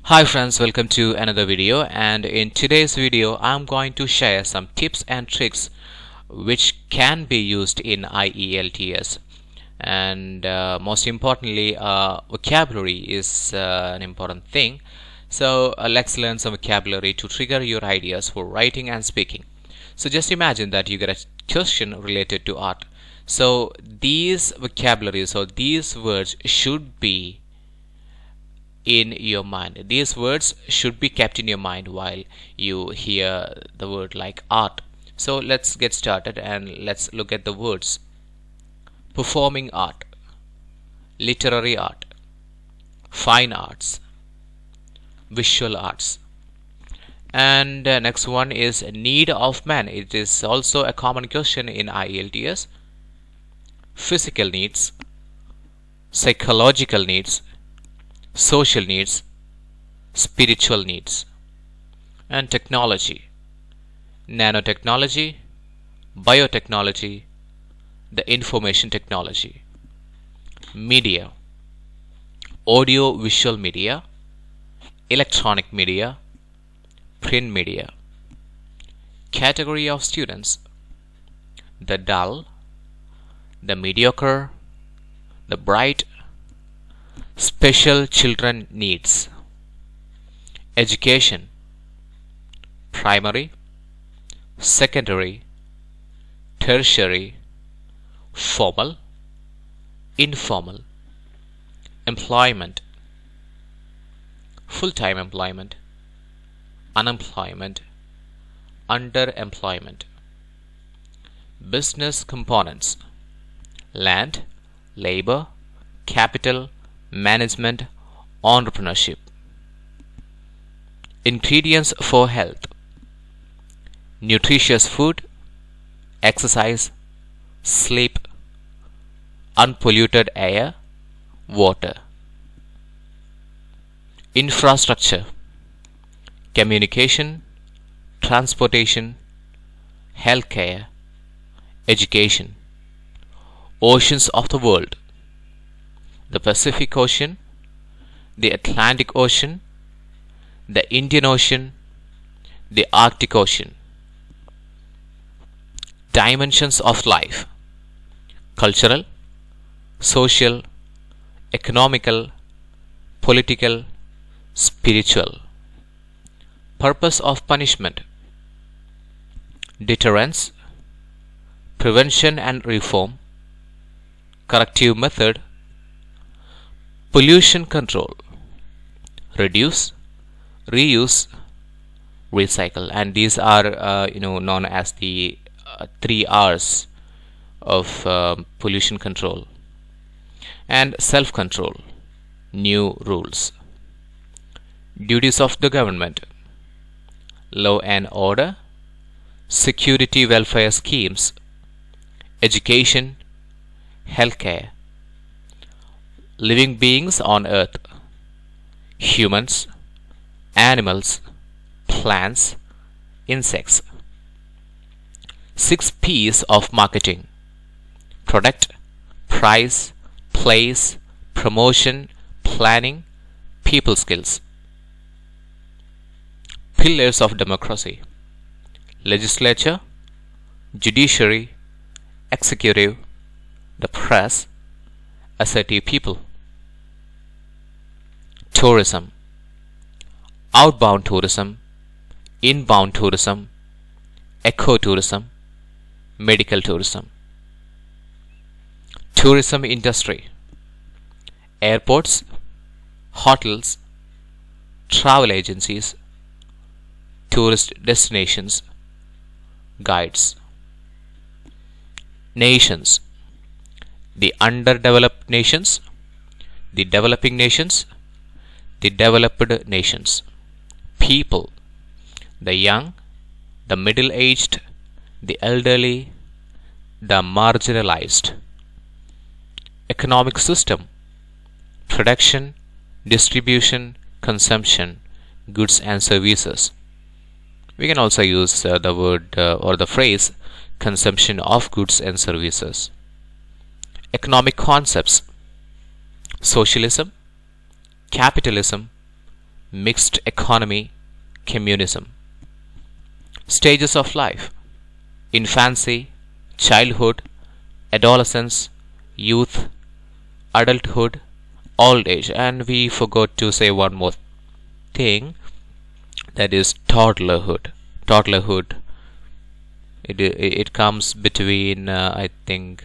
Hi friends, welcome to another video, and in today's video I'm going to share some tips and tricks which can be used in IELTS. And most importantly, vocabulary is an important thing. So let's learn some vocabulary to trigger your ideas for writing and speaking. So just imagine that you get a question related to art. So these vocabularies or these words should be in your mind. These words should be kept in your mind while you hear the word like art. So let's get started and let's look at the words. Performing art, literary art, fine arts, visual arts. And next one is need of man. It is also a common question in IELTS. Physical needs, psychological needs, social needs, spiritual needs. And technology, nanotechnology, biotechnology, the information technology. Media, audio visual media, electronic media, print media. Category of students, the dull, the mediocre, the bright, special children needs. Education, primary, secondary, tertiary, formal, informal. Employment, full-time employment, unemployment, underemployment. Business components, land, labor, capital, management, entrepreneurship. Ingredients for health, nutritious food, exercise, sleep, unpolluted air, water. Infrastructure, communication, transportation, healthcare, education. Oceans of the world, the Pacific Ocean, the Atlantic Ocean, the Indian Ocean, the Arctic Ocean. Dimensions of life, cultural, social, economical, political, spiritual. Purpose of punishment, deterrence, prevention and reform, corrective method, pollution control, reduce, reuse, recycle. And these are known as the 3 R's of pollution control. And self-control, new rules. Duties of the government, law and order, security welfare schemes, education, healthcare. Living beings on earth, humans, animals, plants, insects. 6 P's of marketing: product, price, place, promotion, planning, people skills. Pillars of democracy: legislature, judiciary, executive, the press, assertive people. Tourism, outbound tourism, inbound tourism, ecotourism, medical tourism. Tourism industry: airports, hotels, travel agencies, tourist destinations, guides. Nations: the underdeveloped nations, the developing nations, the developed nations. People: the young, the middle-aged, the elderly, the marginalized. Economic system: production, distribution, consumption, goods and services. We can also use the word or the phrase consumption of goods and services. Economic concepts: socialism, capitalism, mixed economy, communism. Stages of life: infancy, childhood, adolescence, youth, adulthood, old age. And we forgot to say one more thing, that is toddlerhood. Toddlerhood, it comes between I think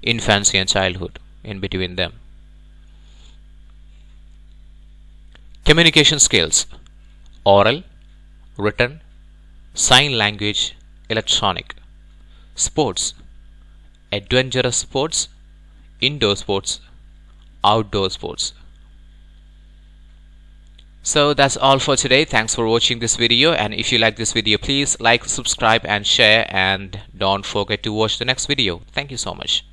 infancy and childhood, in between them. Communication skills: oral, written, sign language, electronic. Sports: adventurous sports, indoor sports, outdoor sports. So that's all for today. Thanks for watching this video, and if you like this video, please like, subscribe and share, and don't forget to watch the next video. Thank you so much.